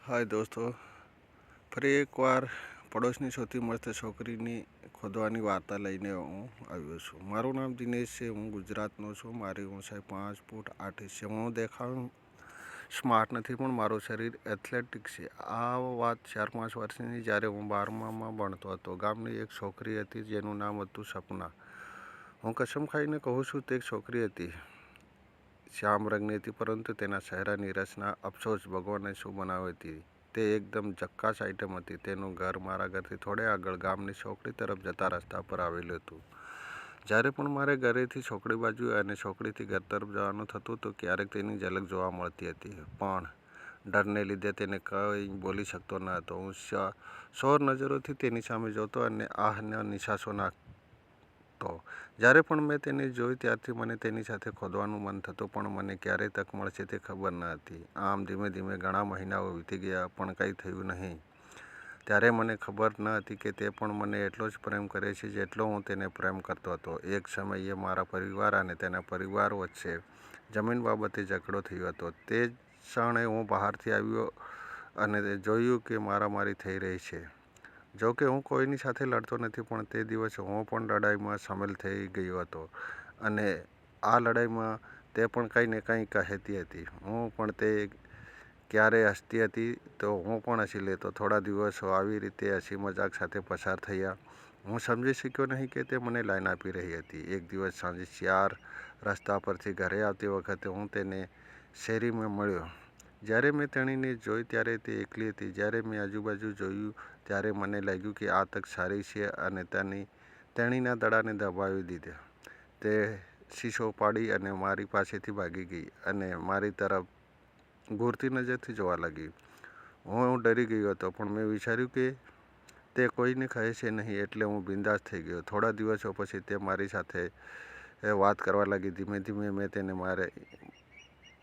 હાય દોસ્તો, ફરી એકવાર પડોશની સૌથી મસ્ત છોકરીની ખોદવાની વાર્તા લઈને હું આવ્યો છું. મારું નામ દિનેશ છે. હું ગુજરાતનો છું. મારી ઊંચાઈ 5 ફૂટ 8 ઇંચ છે. હું દેખાવ સ્માર્ટ નથી, પણ મારું શરીર એથ્લેટિક છે. આ વાત 4-5 વર્ષની જ્યારે હું 12મામાં ભણતો હતો. ગામની એક છોકરી હતી જેનું નામ હતું સપના. હું કસમ ખાઈને કહું છું, તે છોકરી હતી. શ્યામ રંગની હતી, પરંતુ તેના ચહેરાની રચના અફસોસ ભગવાને શું બનાવી હતી. તે એકદમ ઝક્કાસ આઇટમ હતી. તેનું ઘર મારા ઘરથી થોડે આગળ ગામની ચોકડી તરફ જતા રસ્તા પર આવેલું હતું. જ્યારે પણ મારે ઘરેથી ચોકડી બાજુ અને ચોકડીથી ઘર તરફ જવાનું થતું તો ક્યારેક તેની ઝલક જોવા મળતી હતી, પણ ડરને લીધે તેને કંઈ બોલી શકતો ન હતો. હું શોર નજરોથી તેની સામે જોતો અને આહનો નિશાસો નાખતો. જ્યારે પણ મેં તેને જોઈ ત્યારથી મને તેની સાથે ખોદવાનું મન થતું, પણ મને ક્યારે તક મળશે તે ખબર ન હતી. આમ ધીમે ધીમે ઘણા મહિનાઓ વીતી ગયા, પણ કંઈ થયું નહીં. ત્યારે મને ખબર ન હતી કે તે પણ મને એટલો જ પ્રેમ કરે છે જેટલો હું તેને પ્રેમ કરતો હતો. એક સમયે મારા પરિવાર અને તેના પરિવાર વચ્ચે જમીન બાબતે ઝઘડો થયો હતો. તે જ ક્ષણે હું બહારથી આવ્યો અને જોયું કે મારામારી થઈ રહી છે. જો કે હું કોઈની સાથે લડતો નથી, પણ તે દિવસે હું પણ લડાઈમાં સામેલ થઈ ગયો હતો, અને આ લડાઈમાં તે પણ કંઈ ને કંઈ કહેતી હતી. હું પણ તે ક્યારે હસતી હતી તો હું પણ હસી લેતો. થોડા દિવસો આવી રીતે હસી મજાક સાથે પસાર થયા. હું સમજી શક્યો નહીં કે તે મને લાઈન આપી રહી હતી. એક દિવસ સાંજે 4 રસ્તા પરથી ઘરે આવતી વખતે હું તેને શેરીમાં મળ્યો. જ્યારે મેં તેણીને જોઈ ત્યારે તે એકલી હતી. જ્યારે મેં આજુબાજુ જોયું ત્યારે મને લાગ્યું કે આ તક સારી છે, અને તેણીના દડાને દબાવી દીધા. તે શીશો પાડી અને મારી પાસેથી ભાગી ગઈ અને મારી તરફ ઘૂરતી નજરથી જોવા લાગી. હું ડરી ગયો હતો, પણ મેં વિચાર્યું કે તે કોઈને કહે છે નહીં, એટલે હું બિંદાસ થઈ ગયો. થોડા દિવસો પછી તે મારી સાથે વાત કરવા લાગી. ધીમે ધીમે મેં તેને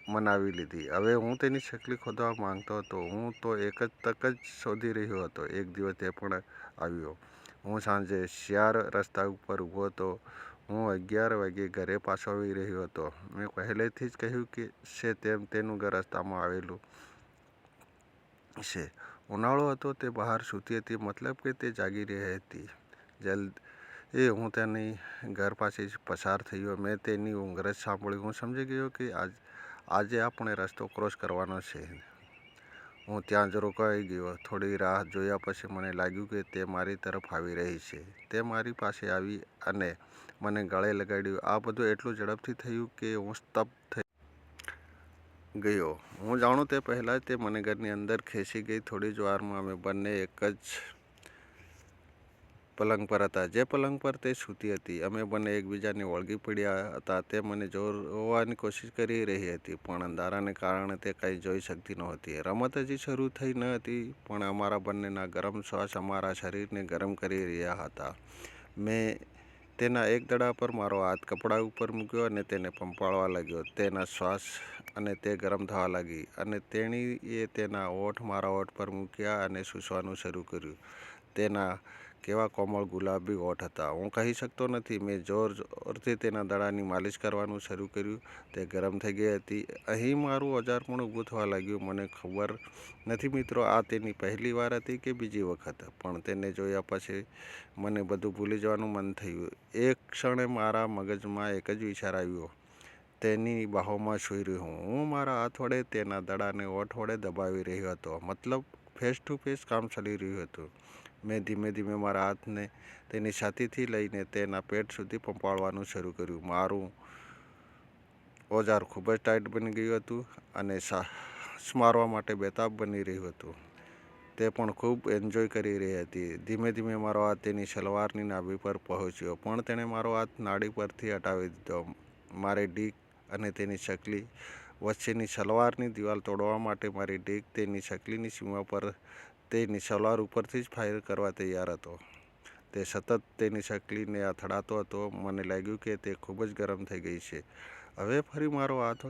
મનાવી લીધી. હવે હું તેની શકલી ખોદવા માંગતો હતો. હું તો એક જ તક જ શોધી રહ્યો હતો. એક દિવસ તે પણ આવ્યો. હું સાંજે 4 રસ્તા ઉપર ઊભો હતો. હું 11 વાગ્યે ઘરે પાછો આવી રહ્યો હતો. મેં પહેલેથી જ કહ્યું છે તેમ તેનું ઘર રસ્તામાં આવેલું છે. ઉનાળો હતો. તે બહાર સૂતી હતી, મતલબ કે તે જાગી રહી હતી. જલ્દી હું તેની ઘર પાસે પસાર થયો. મેં તેની ઊંઘ સાંભળી. હું સમજી ગયો કે આજે આપણે રસ્તો ક્રોસ કરવાનો છે. હું ત્યાં જ રોકાઈ ગયો. થોડી રાહ જોયા પછી મને લાગ્યું કે તે મારી તરફ આવી રહી છે. તે મારી પાસે આવી અને મને ગળે લગાડ્યું. આ બધું એટલું ઝડપથી થયું કે હું સ્તબ્ધ થઈ ગયો. હું જાણું તે પહેલાં જ તે મને ઘરની અંદર ખેંચી ગઈ. થોડી જ વારમાં અમે બંને એક જ પલંગ પર હતા, જે પલંગ પર તે સૂતી હતી. અમે બંને એકબીજાને વળગી પડ્યા હતા. તે મને જોવાની કોશિશ કરી રહી હતી, પણ અંધારાને કારણે તે કંઈ જોઈ શકતી નહોતી. રમત હજી શરૂ થઈ ન હતી, પણ અમારા બંનેના ગરમ શ્વાસ અમારા શરીરને ગરમ કરી રહ્યા હતા. મેં તેના એક દડા પર મારો હાથ કપડા ઉપર મૂક્યો અને તેને પંપાળવા લાગ્યો. તેના શ્વાસ અને તે ગરમ થવા લાગી, અને તેણીએ તેના હોઠ મારા હોઠ પર મૂક્યા અને સૂસવાનું શરૂ કર્યું. તેના કેવા કોમળ ગુલાબી હોઠ હતા. હું કહી શકતો નથી. મેં જોરથી તેના દડાની માલિશ કરવાનું શરૂ કર્યું. તે ગરમ થઈ ગઈ હતી. અહીં મારું ઓજાર પણ ઊભું થવા લાગ્યું. મને ખબર નથી મિત્રો, આ તેની પહેલી વાર હતી કે બીજી વખત, પણ તેને જોયા પછી મને બધું ભૂલી જવાનું મન થયું. એક ક્ષણે મારા મગજમાં એક જ વિચાર આવ્યો, તેની બાહોમાં સૂઈ રહ્યો. હું મારા હાથ વડે તેના દડાને હોઠ વડે દબાવી રહ્યો હતો. મતલબ ફેસ ટુ ફેસ કામ ચાલી રહ્યું હતું. મેં ધીમે ધીમે મારા હાથને તેની છાતીથી લઈને તેના પેટ સુધી પંપાળવાનું શરૂ કર્યું. મારું ઓજાર ખૂબ જ ટાઈટ બની ગયું હતું અને શ્વાસ મારવા માટે બેતાબ બની રહ્યું હતું. તે પણ ખૂબ એન્જોય કરી રહી હતી. ધીમે ધીમે મારો હાથ તેની સલવારની નાભી પર પહોંચ્યો, પણ તેણે મારો હાથ નાડી પરથી હટાવી દીધો. મારી ડીક અને તેની શકલી વચ્ચેની સલવારની દિવાલ તોડવા માટે મારી ડીક તેની શકલીની સીમા પર તેની સલવાર ઉપરથી જ ફાયર કરવા તૈયાર હતો. તે સતત તેની શકલીને અથડાતો હતો. મને લાગ્યું કે તે ખૂબ જ ગરમ થઈ ગઈ છે. હવે ફરી મારો હાથ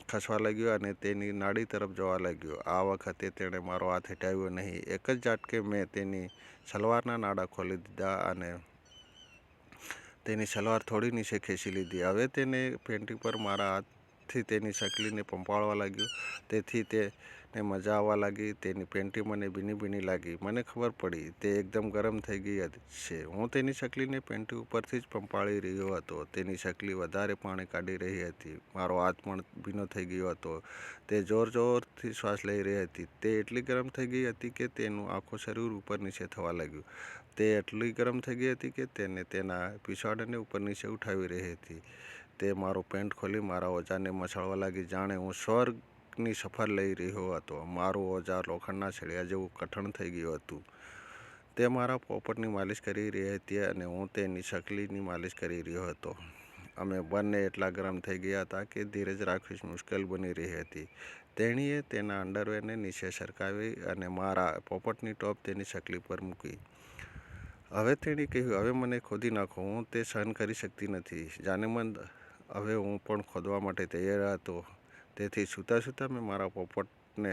ખસવા લાગ્યો અને તેની નાડી તરફ જવા લાગ્યો. આ વખતે તેણે મારો હાથ હટાવ્યો નહીં. એક જ ઝાટકે મેં તેની સલવારના નાડા ખોલી દીધા અને તેની સલવાર થોડી નીચે ખેંચી લીધી. હવે તેને પેન્ટી પર મારા હાથ હાથથી તેની શકલીને પંપાળવા લાગ્યો. તેથી તેને મજા આવવા લાગી. તેની પેન્ટી મને ભીની ભીની લાગી. મને ખબર પડી તે એકદમ ગરમ થઈ ગઈ છે. હું તેની શકલીને પેન્ટી ઉપરથી જ પંપાળી રહ્યો હતો. તેની શકલી વધારે પાણી કાઢી રહી હતી. મારો હાથ પણ ભીનો થઈ ગયો હતો. તે જોર જોરથી શ્વાસ લઈ રહી હતી. તે એટલી ગરમ થઈ ગઈ હતી કે તેનું આખું શરીર ઉપર નીચે થવા લાગ્યું. તે એટલી ગરમ થઈ ગઈ હતી કે તેને તેના પીછાડને ઉપર નીચે ઉઠાવી રહી હતી. તે મારો પેન્ટ ખોલી મારા ઓજારને મસળવા લાગી, જાણે હું સ્વર્ગની સફર લઈ રહ્યો હતો. મારું ઓજાર લોખંડના સળિયા જેવું કઠણ થઈ ગયું હતું. તે મારા પોપટની માલિશ કરી રહી હતી અને હું તેની શકલીની માલિશ કરી રહ્યો હતો. અમે બંને એટલા ગરમ થઈ ગયા હતા કે ધીરજ રાખવી મુશ્કેલ બની રહી હતી. તેણીએ તેના અંડરવેરને નીચે સરકાવી અને મારા પોપટની ટોપ તેની શકલી પર મૂકી. હવે તેણે કહ્યું, હવે મને ખોદી નાખો, હું તે સહન કરી શકતી નથી. જાનેમન હવે હું પણ ખોદવા માટે તૈયાર હતો. તેથી સૂતા સૂતા મેં મારા પોપટને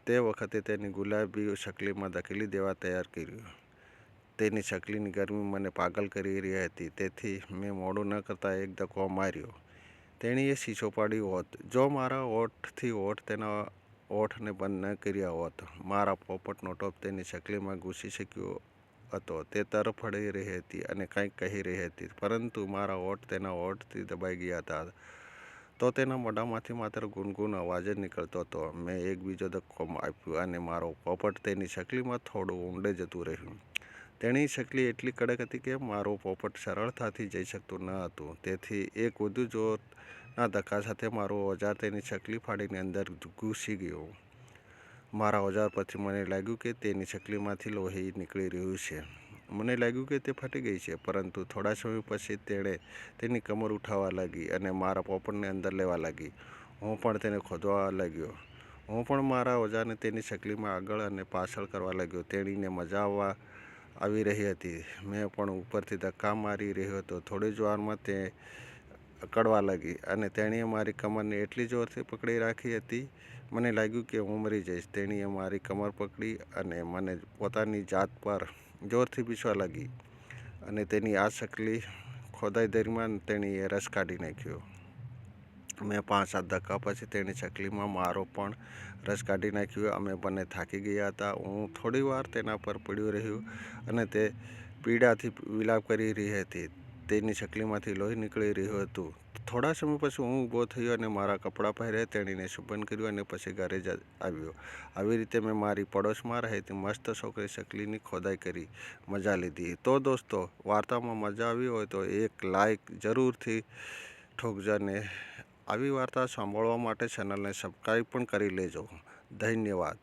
તે વખતે તેની ગુલાબી શકલીમાં ધકેલી દેવા તૈયાર કર્યું. તેની શકલીની ગરમી મને પાગલ કરી રહી હતી. તેથી મેં મોડું ન કરતાં એક ધક્કો માર્યો. તેણીએ શીશો પાડી હોત. જો મારા ઓઠથી ઓઠ તેના ઓઠને બંધ ન કર્યા હોત, મારા પોપટનો ટોપ તેની શકલીમાં ઘૂસી શક્યો હતો. તે તરફડી રહી હતી અને કંઈક કહી રહી હતી, પરંતુ મારા ઓઠ તેના ઓઠથી દબાઈ ગયા હતા. તો તેના મોઢામાંથી માત્ર ગુનગુન અવાજ જ નીકળતો હતો. મેં એક બીજો ધક્કો આપ્યો અને મારો પોપટ તેની શકલીમાં થોડું ઊંડે જતું રહ્યું. તેની શકલી એટલી કડક હતી કે મારો પોપટ સરળતાથી જઈ શકતું ન હતું. તેથી એક વધુ જોરના ધક્કા સાથે મારું ઓજાર તેની શકલી ફાડીને અંદર ઘૂસી ગયું. મારા ઓજાર પરથી મને લાગ્યું કે તેની શકલીમાંથી લોહી નીકળી રહ્યું છે. મને લાગ્યું કે તે ફાટી ગઈ છે, પરંતુ થોડા સમય પછી તેણે તેની કમર ઉઠાવવા લાગી અને મારા પોપટને અંદર લેવા લાગી. હું પણ તેને ખોદવા લાગ્યો. હું પણ મારા ઓજારને તેની શકલીમાં આગળ અને પાછળ કરવા લાગ્યો. તેણીને મજા આવી રહી હતી. મેં પણ ઉપરથી ધક્કા મારી રહ્યો હતો. થોડી જ વારમાં તે અકળવા લાગી અને તેણીએ મારી કમરને એટલી જોરથી પકડી રાખી હતી, મને લાગ્યું કે હું મરી જઈશ. તેણીએ મારી કમર પકડી અને મને પોતાની જાત પર જોરથી પીસવા લાગી અને તેની આ શકલી ખોદાઈ દરમિયાન તેણીએ રસ કાઢી નાખ્યો. મેં 5-7 ધક્કા પછી તેની શકલીમાં મારો પણ રસ કાઢી નાખ્યો. અમે બંને થાકી ગયા હતા. હું થોડી વાર તેના પર પડ્યો રહ્યો અને તે પીડાથી વિલાપ કરી રહી હતી. તેની શકલીમાંથી લોહી નીકળી રહ્યું હતું. થોડા સમય પછી હું ઊભો થયો અને મારા કપડાં પહેર્યા, તેણીને શુભન કર્યું અને પછી ઘરે આવ્યો. આવી રીતે મેં મારી પડોશમાં રહેતી મસ્ત છોકરી શકલીની ખોદાઈ કરી મજા લીધી. તો દોસ્તો, વાર્તામાં મજા આવી હોય તો એક લાઈક જરૂરથી ઠોકજો અને આવી વાર્તા સાંભળવા માટે ચેનલને સબસ્ક્રાઈબ પણ કરી લેજો. ધન્યવાદ.